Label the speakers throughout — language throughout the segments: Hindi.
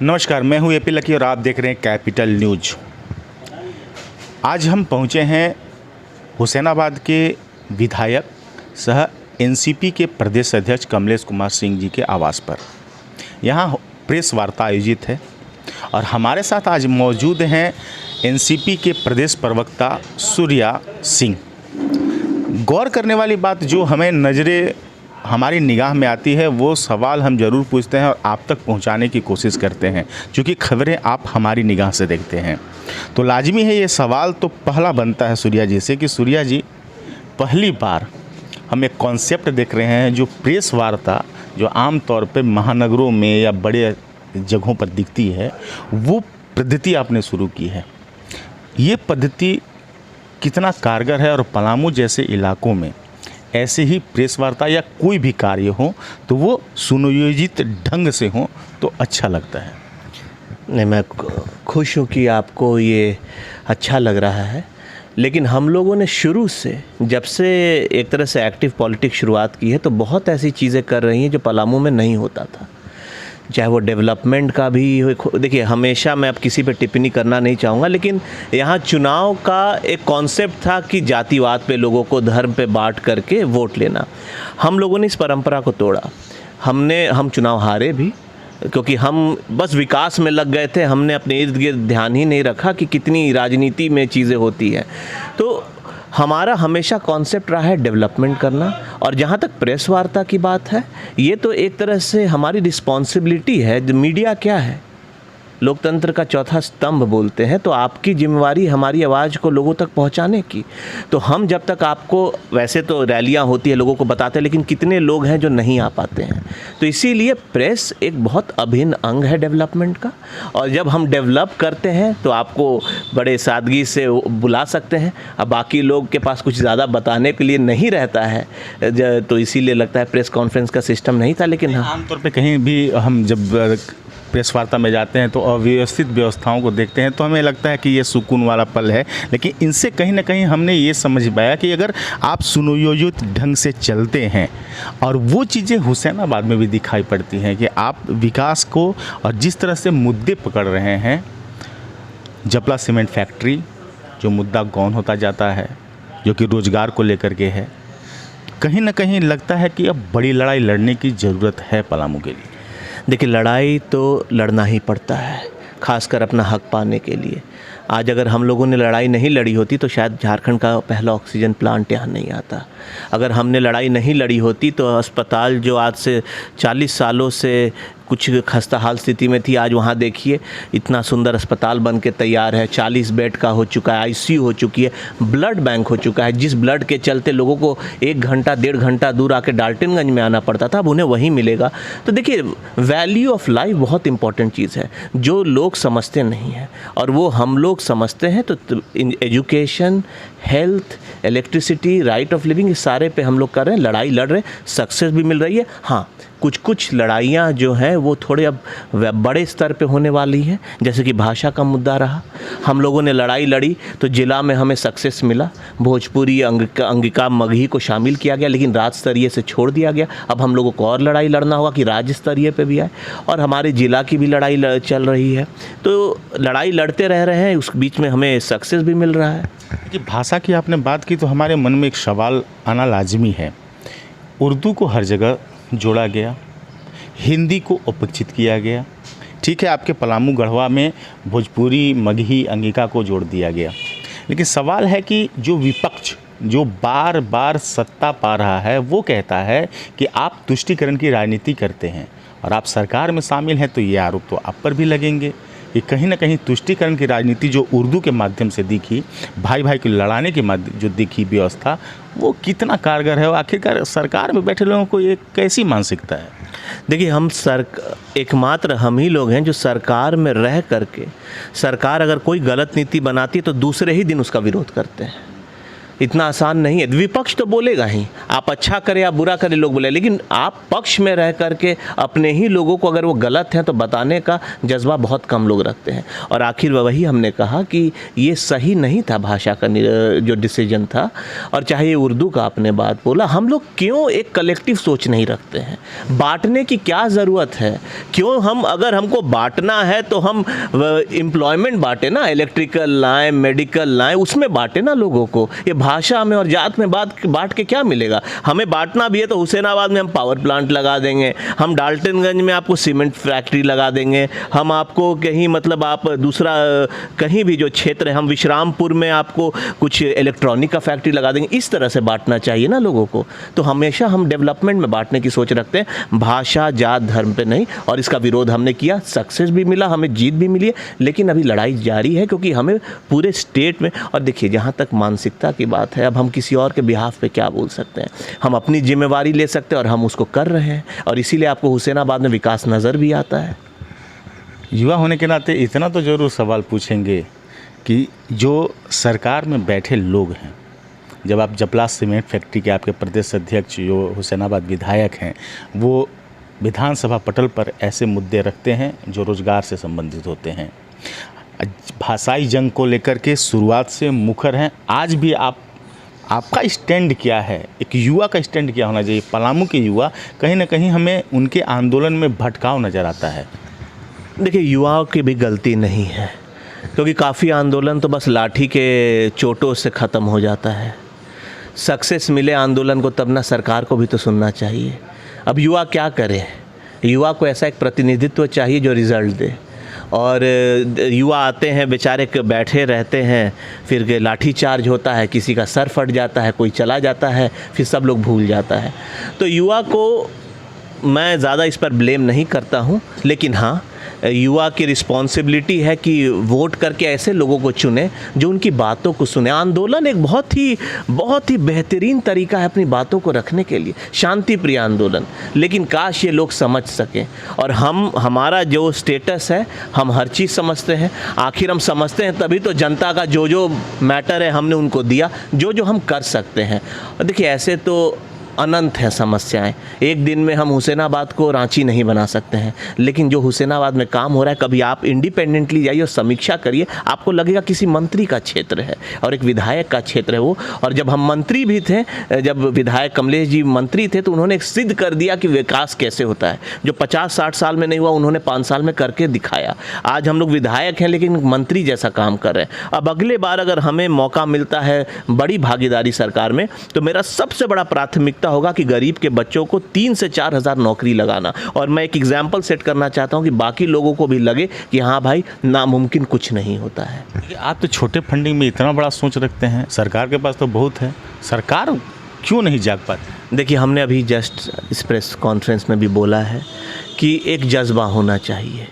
Speaker 1: नमस्कार, मैं हूं एपी लकी और आप देख रहे हैं कैपिटल न्यूज। आज हम पहुंचे हैं हुसैनाबाद के विधायक सह एनसीपी के प्रदेश अध्यक्ष कमलेश कुमार सिंह जी के आवास पर। यहां प्रेस वार्ता आयोजित है और हमारे साथ आज मौजूद हैं एनसीपी के प्रदेश प्रवक्ता सूर्या सिंह। गौर करने वाली बात जो हमें हमारी निगाह में आती है वो सवाल हम ज़रूर पूछते हैं और आप तक पहुंचाने की कोशिश करते हैं, क्योंकि खबरें आप हमारी निगाह से देखते हैं। तो लाजमी है ये सवाल तो पहला बनता है सूर्या जी से कि सूर्या जी, पहली बार हम एक कॉन्सेप्ट देख रहे हैं जो प्रेस वार्ता जो आम तौर पे महानगरों में या बड़े जगहों पर दिखती है, वो पद्धति आपने शुरू की है। ये पद्धति कितना कारगर है और पलामू जैसे इलाकों में ऐसे ही प्रेस वार्ता या कोई भी कार्य हो तो वो सुनियोजित ढंग से हो तो अच्छा लगता है।
Speaker 2: नहीं, मैं खुश हूँ कि आपको ये अच्छा लग रहा है, लेकिन हम लोगों ने शुरू से जब से एक तरह से एक्टिव पॉलिटिक्स शुरुआत की है तो बहुत ऐसी चीज़ें कर रही हैं जो पलामू में नहीं होता था। चाहे वो डेवलपमेंट का भी हो, देखिए हमेशा मैं अब किसी पे टिप्पणी करना नहीं चाहूँगा, लेकिन यहाँ चुनाव का एक कॉन्सेप्ट था कि जातिवाद पे लोगों को धर्म पे बांट करके वोट लेना। हम लोगों ने इस परंपरा को तोड़ा। हम चुनाव हारे भी क्योंकि हम बस विकास में लग गए थे। हमने अपने इर्द गिर्द ध्यान ही नहीं रखा कि कितनी राजनीति में चीज़ें होती हैं। तो हमारा हमेशा कॉन्सेप्ट रहा है डेवलपमेंट करना। और जहाँ तक प्रेस वार्ता की बात है, ये तो एक तरह से हमारी रिस्पॉन्सिबिलिटी है। मीडिया क्या है? लोकतंत्र का चौथा स्तंभ बोलते हैं, तो आपकी जिम्मेवारी हमारी आवाज़ को लोगों तक पहुंचाने की। तो हम जब तक आपको, वैसे तो रैलियां होती है लोगों को बताते हैं, लेकिन कितने लोग हैं जो नहीं आ पाते हैं। तो इसीलिए प्रेस एक बहुत अभिन्न अंग है डेवलपमेंट का। और जब हम डेवलप करते हैं तो आपको बड़े सादगी से बुला सकते हैं। अब बाकी लोग के पास कुछ ज़्यादा बताने के लिए नहीं रहता है, तो इसीलिए लगता है प्रेस कॉन्फ्रेंस का सिस्टम नहीं था। लेकिन हाँ,
Speaker 1: आमतौर पे कहीं भी हम जब प्रेस वार्ता में जाते हैं तो अव्यवस्थित व्यवस्थाओं को देखते हैं तो हमें लगता है कि ये सुकून वाला पल है। लेकिन इनसे कहीं ना कहीं हमने ये समझ पाया कि अगर आप सुनियोजित ढंग से चलते हैं, और वो चीज़ें हुसैनाबाद में भी दिखाई पड़ती हैं कि आप विकास को और जिस तरह से मुद्दे पकड़ रहे हैं, जपला सीमेंट फैक्ट्री जो मुद्दा गौन होता जाता है, जो कि रोज़गार को लेकर के है, कहीं ना कहीं लगता है कि अब बड़ी लड़ाई लड़ने की ज़रूरत है पलामू के लिए।
Speaker 2: देखिए, लड़ाई तो लड़ना ही पड़ता है, खासकर अपना हक पाने के लिए। आज अगर हम लोगों ने लड़ाई नहीं लड़ी होती तो शायद झारखंड का पहला ऑक्सीजन प्लांट यहाँ नहीं आता। अगर हमने लड़ाई नहीं लड़ी होती तो अस्पताल जो आज से 40 सालों से कुछ खस्ता हाल स्थिति में थी, आज वहाँ देखिए इतना सुंदर अस्पताल बन के तैयार है। 40 बेड का हो चुका है, आईसीयू हो चुकी है, ब्लड बैंक हो चुका है। जिस ब्लड के चलते लोगों को 1 घंटा 1.5 घंटा दूर आके डाल्टनगंज में आना पड़ता था, अब उन्हें वहीं मिलेगा। तो देखिए, वैल्यू ऑफ लाइफ बहुत इंपॉर्टेंट चीज़ है जो लोग समझते नहीं हैं, और वो हम लोग समझते हैं। तो education, health, electricity, right of living, इस सारे पे हम लोग कर रहे हैं, लड़ाई लड़ रहे हैं, सक्सेस भी मिल रही है। हाँ, कुछ लड़ाइयाँ जो हैं वो थोड़े अब बड़े स्तर पे होने वाली हैं, जैसे कि भाषा का मुद्दा रहा। हम लोगों ने लड़ाई लड़ी तो जिला में हमें सक्सेस मिला, भोजपुरी, अंगिका, मगही को शामिल किया गया, लेकिन राज्य स्तरीय से छोड़ दिया गया। अब हम लोगों को और लड़ाई लड़ना होगा कि राज्य स्तरीय पे भी आए, और हमारे जिला की भी लड़ाई चल रही है। तो लड़ाई लड़ते रह रहे हैं, उस बीच में हमें सक्सेस भी मिल रहा है।
Speaker 1: कि भाषा की आपने बात की तो हमारे मन में एक सवाल आना लाजमी है। उर्दू को हर जगह जोड़ा गया, हिंदी को उपेक्षित किया गया। ठीक है, आपके पलामू गढ़वा में भोजपुरी, मगही, अंगिका को जोड़ दिया गया। लेकिन सवाल है कि जो विपक्ष जो बार बार सत्ता पा रहा है वो कहता है कि आप तुष्टीकरण की राजनीति करते हैं और आप सरकार में शामिल हैं, तो ये आरोप तो आप पर भी लगेंगे कि कहीं ना कहीं तुष्टीकरण की राजनीति जो उर्दू के माध्यम से दिखी, भाई भाई को लड़ाने के माध्यम जो दिखी व्यवस्था, वो कितना कारगर है। आखिरकार सरकार में बैठे लोगों को ये कैसी मानसिकता है?
Speaker 2: देखिए, एकमात्र हम ही लोग हैं जो सरकार में रह करके, सरकार अगर कोई गलत नीति बनाती है तो दूसरे ही दिन उसका विरोध करते हैं। इतना आसान नहीं है। विपक्ष तो बोलेगा ही, आप अच्छा करें या बुरा करें लोग बोले, लेकिन आप पक्ष में रह करके अपने ही लोगों को अगर वो गलत हैं तो बताने का जज्बा बहुत कम लोग रखते हैं। और आखिर वही हमने कहा कि ये सही नहीं था भाषा का जो डिसीजन था। और चाहे ये उर्दू का आपने बात बोला, हम लोग क्यों एक कलेक्टिव सोच नहीं रखते हैं? बांटने की क्या ज़रूरत है? क्यों हम, अगर हमको बांटना है तो हम एम्प्लॉयमेंट बांटे ना, इलेक्ट्रिकल लाएँ, मेडिकल लाएँ, उसमें बांटे ना लोगों को। ये भाषा में और जात में बांट के क्या मिलेगा? हमें बांटना भी है तो हुसैनाबाद में हम पावर प्लांट लगा देंगे, हम डाल्टनगंज में आपको सीमेंट फैक्ट्री लगा देंगे, हम आपको कहीं मतलब आप दूसरा कहीं भी जो क्षेत्र है, हम विश्रामपुर में आपको कुछ इलेक्ट्रॉनिक का फैक्ट्री लगा देंगे। इस तरह से बांटना चाहिए ना लोगों को। तो हमेशा हम डेवलपमेंट में बांटने की सोच रखते हैं, भाषा जात धर्म पे नहीं। और इसका विरोध हमने किया, सक्सेस भी मिला, हमें जीत भी मिली है, लेकिन अभी लड़ाई जारी है क्योंकि हमें पूरे स्टेट में। और देखिए, जहाँ तक मानसिकता की बात है, अब हम किसी और के बिहाफ पे क्या बोल सकते हैं? हम अपनी जिम्मेवारी ले सकते हैं और हम उसको कर रहे हैं। और इसीलिए आपको हुसैनाबाद में विकास नज़र भी आता है।
Speaker 1: युवा होने के नाते इतना तो ज़रूर सवाल पूछेंगे कि जो सरकार में बैठे लोग हैं, जब आप जपला सीमेंट फैक्ट्री के आपके प्रदेश अध्यक्ष जो हुसैनाबाद विधायक हैं, वो विधानसभा पटल पर ऐसे मुद्दे रखते हैं जो रोज़गार से संबंधित होते हैं, भाषाई जंग को लेकर के शुरुआत से मुखर हैं। आज भी आपका स्टैंड क्या है? एक युवा का स्टैंड क्या होना चाहिए? पलामू के युवा कहीं ना कहीं हमें उनके आंदोलन में भटकाव नज़र आता है।
Speaker 2: देखिए, युवाओं की भी गलती नहीं है, क्योंकि काफ़ी आंदोलन तो बस लाठी के चोटों से ख़त्म हो जाता है। सक्सेस मिले आंदोलन को तब ना सरकार को भी तो सुनना चाहिए। अब युवा क्या करे? युवा को ऐसा एक प्रतिनिधित्व चाहिए जो रिज़ल्ट दे। और युवा आते हैं बेचारे बैठे रहते हैं, फिर लाठी चार्ज होता है, किसी का सर फट जाता है, कोई चला जाता है, फिर सब लोग भूल जाता है। तो युवा को मैं ज़्यादा इस पर ब्लेम नहीं करता हूँ, लेकिन हाँ, युवा की रिस्पॉन्सिबिलिटी है कि वोट करके ऐसे लोगों को चुने जो उनकी बातों को सुने। आंदोलन एक बहुत ही बेहतरीन तरीका है अपनी बातों को रखने के लिए, शांति प्रिय आंदोलन। लेकिन काश ये लोग समझ सकें। और हमारा जो स्टेटस है, हम हर चीज़ समझते हैं। आखिर हम समझते हैं तभी तो जनता का जो मैटर है हमने उनको दिया, जो हम कर सकते हैं। और देखिए, ऐसे तो अनंत है समस्याएं। एक दिन में हम हुसैनाबाद को रांची नहीं बना सकते हैं, लेकिन जो हुसैनाबाद में काम हो रहा है, कभी आप इंडिपेंडेंटली जाइए और समीक्षा करिए, आपको लगेगा किसी मंत्री का क्षेत्र है और एक विधायक का क्षेत्र है वो। और जब हम मंत्री भी थे, जब विधायक कमलेश जी मंत्री थे, तो उन्होंने एक सिद्ध कर दिया कि विकास कैसे होता है। जो 50-60 साल में नहीं हुआ, उन्होंने 5 साल में करके दिखाया। आज हम लोग विधायक हैं लेकिन मंत्री जैसा काम कर रहे हैं। अब अगले बार अगर हमें मौका मिलता है बड़ी भागीदारी सरकार में, तो मेरा सबसे बड़ा प्राथमिकता होगा कि गरीब के बच्चों को 3 से 4 हज़ार नौकरी लगाना। और मैं एक एग्जाम्पल सेट करना चाहता हूं कि बाकी लोगों को भी लगे कि हाँ भाई, नामुमकिन कुछ नहीं होता है।
Speaker 1: आप तो छोटे फंडिंग में इतना बड़ा सोच रखते हैं, सरकार के पास तो बहुत है, सरकार क्यों नहीं जाग पाती?
Speaker 2: देखिए, हमने अभी जस्ट इस प्रेस कॉन्फ्रेंस में भी बोला है कि एक जज्बा होना चाहिए।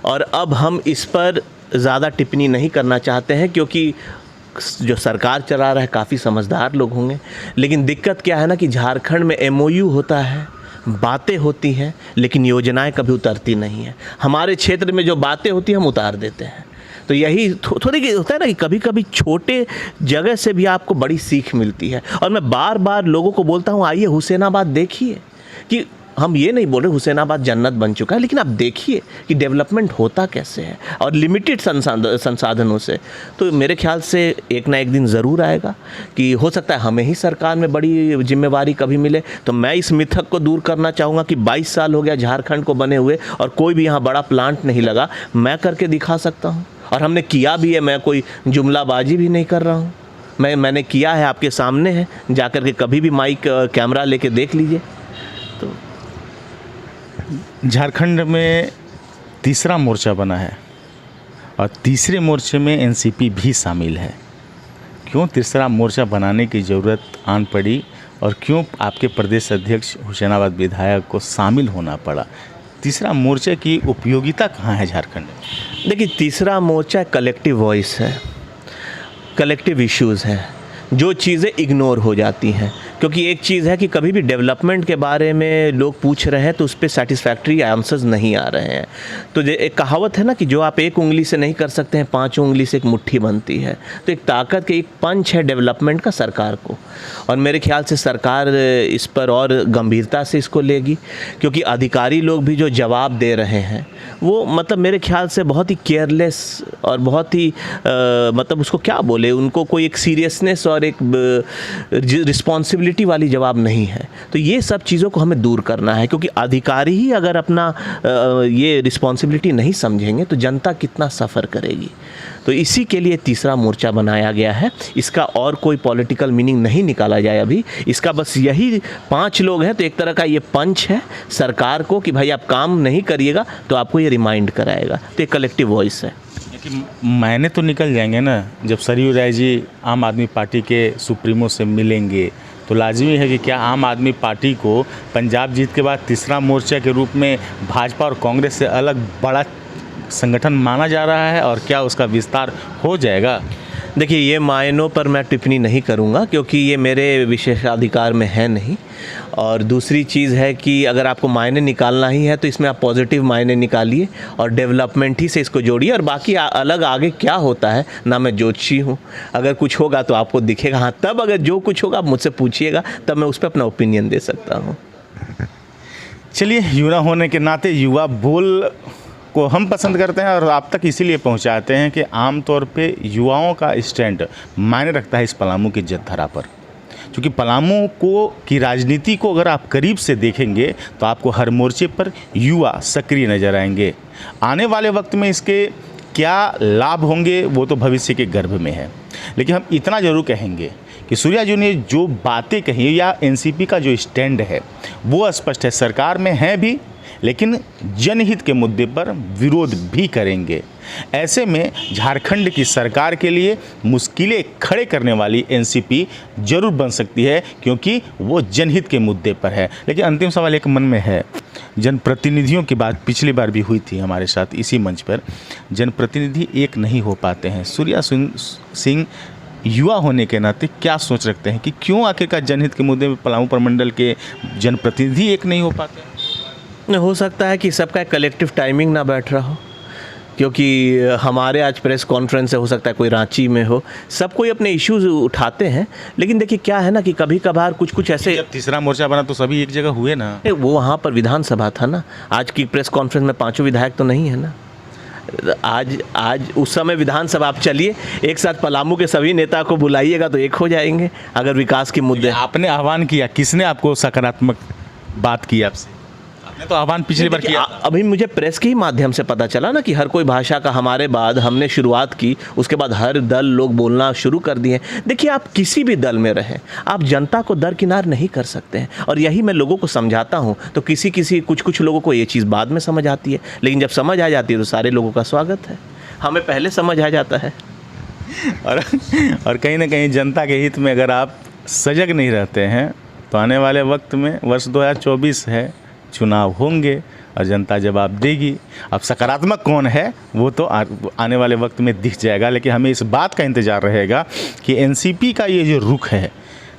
Speaker 2: और अब हम इस पर ज़्यादा टिप्पणी नहीं करना चाहते हैं, क्योंकि जो सरकार चला रहा है काफ़ी समझदार लोग होंगे। लेकिन दिक्कत क्या है ना कि झारखंड में MOU होता है, बातें होती हैं, लेकिन योजनाएं कभी उतरती नहीं हैं। हमारे क्षेत्र में जो बातें होती हैं हम उतार देते हैं। तो यही थोड़ी होता है ना कि कभी कभी छोटे जगह से भी आपको बड़ी सीख मिलती है। और मैं बार बार लोगों को बोलता हूँ, आइए हुसैनाबाद देखिए। कि हम ये नहीं बोल रहे हुसैनाबाद जन्नत बन चुका है, लेकिन आप देखिए कि डेवलपमेंट होता कैसे है, और लिमिटेड संसाधनों से। तो मेरे ख्याल से एक ना एक दिन ज़रूर आएगा कि हो सकता है हमें ही सरकार में बड़ी जिम्मेवारी कभी मिले। तो मैं इस मिथक को दूर करना चाहूँगा कि 22 साल हो गया झारखंड को बने हुए और कोई भी यहाँ बड़ा प्लांट नहीं लगा। मैं करके दिखा सकता हूँ, और हमने किया भी है। मैं कोई जुमलाबाजी भी नहीं कर रहा हूँ, मैंने किया है, आपके सामने है। जा कर के कभी भी माइक कैमरा लेके देख लीजिए। तो
Speaker 1: झारखंड में तीसरा मोर्चा बना है और तीसरे मोर्चे में एनसीपी भी शामिल है। क्यों तीसरा मोर्चा बनाने की ज़रूरत आन पड़ी और क्यों आपके प्रदेश अध्यक्ष हुसैनाबाद विधायक को शामिल होना पड़ा? तीसरा मोर्चे की उपयोगिता कहाँ है झारखंड में?
Speaker 2: देखिए, तीसरा मोर्चा कलेक्टिव वॉइस है, कलेक्टिव इश्यूज़ हैं, जो चीज़ें इग्नोर हो जाती हैं। क्योंकि एक चीज़ है कि कभी भी डेवलपमेंट के बारे में लोग पूछ रहे हैं तो उस पर सेटिस्फैक्ट्री आंसर्स नहीं आ रहे हैं। तो एक कहावत है ना कि जो आप एक उंगली से नहीं कर सकते हैं, 5 उंगली से एक मुट्ठी बनती है। तो एक ताकत के एक पंच है डेवलपमेंट का सरकार को, और मेरे ख्याल से सरकार इस पर और गंभीरता से इसको लेगी, क्योंकि अधिकारी लोग भी जो जवाब दे रहे हैं वो मतलब मेरे ख्याल से बहुत ही केयरलेस और बहुत ही मतलब उसको क्या बोले, उनको कोई एक सीरियसनेस और एक रिस्पॉन्सिबिलिटी वाली जवाब नहीं है। तो ये सब चीज़ों को हमें दूर करना है, क्योंकि अधिकारी ही अगर अपना ये रिस्पॉन्सिबिलिटी नहीं समझेंगे तो जनता कितना सफ़र करेगी। तो इसी के लिए तीसरा मोर्चा बनाया गया है। इसका और कोई पॉलिटिकल मीनिंग नहीं निकाला जाए अभी, इसका बस यही 5 लोग हैं तो एक तरह का ये पंच है सरकार को कि भाई आप काम नहीं करिएगा तो आपको ये रिमाइंड कराएगा। तो एक कलेक्टिव वॉइस है।
Speaker 1: लेकिन मायने तो निकल जाएंगे ना, जब सरयू राय जी आम आदमी पार्टी के सुप्रीमो से मिलेंगे तो लाजमी है कि क्या आम आदमी पार्टी को पंजाब जीत के बाद तीसरा मोर्चा के रूप में भाजपा और कांग्रेस से अलग बड़ा संगठन माना जा रहा है, और क्या उसका विस्तार हो जाएगा?
Speaker 2: देखिए, ये मायनों पर मैं टिप्पणी नहीं करूँगा क्योंकि ये मेरे विशेषाधिकार में है नहीं। और दूसरी चीज़ है कि अगर आपको मायने निकालना ही है तो इसमें आप पॉजिटिव मायने निकालिए और डेवलपमेंट ही से इसको जोड़िए, और बाकी अलग आगे क्या होता है ना, मैं ज्योतिषी हूँ, अगर कुछ होगा तो आपको दिखेगा। हाँ, तब अगर जो कुछ होगा आप मुझसे पूछिएगा, तब मैं उस पर अपना ओपिनियन दे सकता हूँ।
Speaker 1: चलिए, युवा होने के नाते युवा बोल को हम पसंद करते हैं और आप तक इसीलिए पहुंचाते हैं कि आमतौर पे युवाओं का स्टैंड मायने रखता है इस पलामू की जत्थरा पर। क्योंकि पलामू को की राजनीति को अगर आप करीब से देखेंगे तो आपको हर मोर्चे पर युवा सक्रिय नजर आएंगे। आने वाले वक्त में इसके क्या लाभ होंगे वो तो भविष्य के गर्भ में है, लेकिन हम इतना ज़रूर कहेंगे कि सूर्या जी ने जो बातें कही या एनसीपी का जो स्टैंड है वो स्पष्ट है। सरकार में है भी, लेकिन जनहित के मुद्दे पर विरोध भी करेंगे। ऐसे में झारखंड की सरकार के लिए मुश्किलें खड़े करने वाली एनसीपी जरूर बन सकती है, क्योंकि वो जनहित के मुद्दे पर है। लेकिन अंतिम सवाल एक मन में है, जनप्रतिनिधियों की बात पिछली बार भी हुई थी हमारे साथ इसी मंच पर, जनप्रतिनिधि एक नहीं हो पाते हैं। सूर्या सिंह युवा होने के नाते क्या सोच रखते हैं कि क्यों आखिरकार जनहित के मुद्दे पर पलामू प्रमंडल के जनप्रतिनिधि एक नहीं हो पाते हैं?
Speaker 2: हो सकता है कि सबका कलेक्टिव टाइमिंग ना बैठ रहा हो, क्योंकि हमारे आज प्रेस कॉन्फ्रेंस है, हो सकता है कोई रांची में हो, सब कोई अपने इश्यूज उठाते हैं। लेकिन देखिए क्या है ना कि कभी कभार कुछ ऐसे,
Speaker 1: जब तीसरा मोर्चा बना तो सभी एक जगह हुए ना।
Speaker 2: वो वहाँ पर विधानसभा था ना, आज की प्रेस कॉन्फ्रेंस में 5 विधायक तो नहीं है ना। आज उस समय विधानसभा, आप चलिए एक साथ पलामू के सभी नेता को बुलाइएगा तो एक हो जाएंगे अगर विकास के मुद्दे।
Speaker 1: आपने आह्वान किया, किसने आपको सकारात्मक बात की आपसे? आपने तो आह्वान पिछली बार किया।
Speaker 2: अभी मुझे प्रेस के ही माध्यम से पता चला ना कि हर कोई भाषा का हमारे बाद हमने शुरुआत की, उसके बाद हर दल लोग बोलना शुरू कर दिए। देखिए, आप किसी भी दल में रहें, आप जनता को दरकिनार नहीं कर सकते हैं, और यही मैं लोगों को समझाता हूँ। तो कुछ लोगों को ये चीज़ बाद में समझ आती है, लेकिन जब समझ आ जाती है तो सारे लोगों का स्वागत है। हमें पहले समझ आ जाता है।
Speaker 1: और कहीं ना कहीं जनता के हित में अगर आप सजग नहीं रहते हैं तो आने वाले वक्त में, वर्ष 2024 है, चुनाव होंगे और जनता जवाब देगी। अब सकारात्मक कौन है वो तो आने वाले वक्त में दिख जाएगा, लेकिन हमें इस बात का इंतज़ार रहेगा कि एनसीपी का ये जो रुख है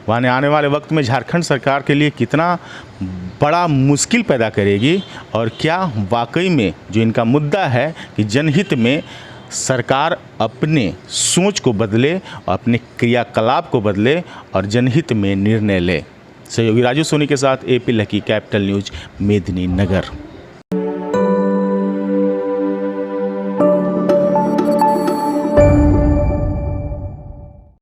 Speaker 1: वहाँ आने वाले वक्त में झारखंड सरकार के लिए कितना बड़ा मुश्किल पैदा करेगी, और क्या वाकई में जो इनका मुद्दा है कि जनहित में सरकार अपने सोच को बदले और अपने क्रियाकलाप को बदले और जनहित में निर्णय ले। सहयोगी राजू सोनी के साथ AP lucky, capital news, Medininagar.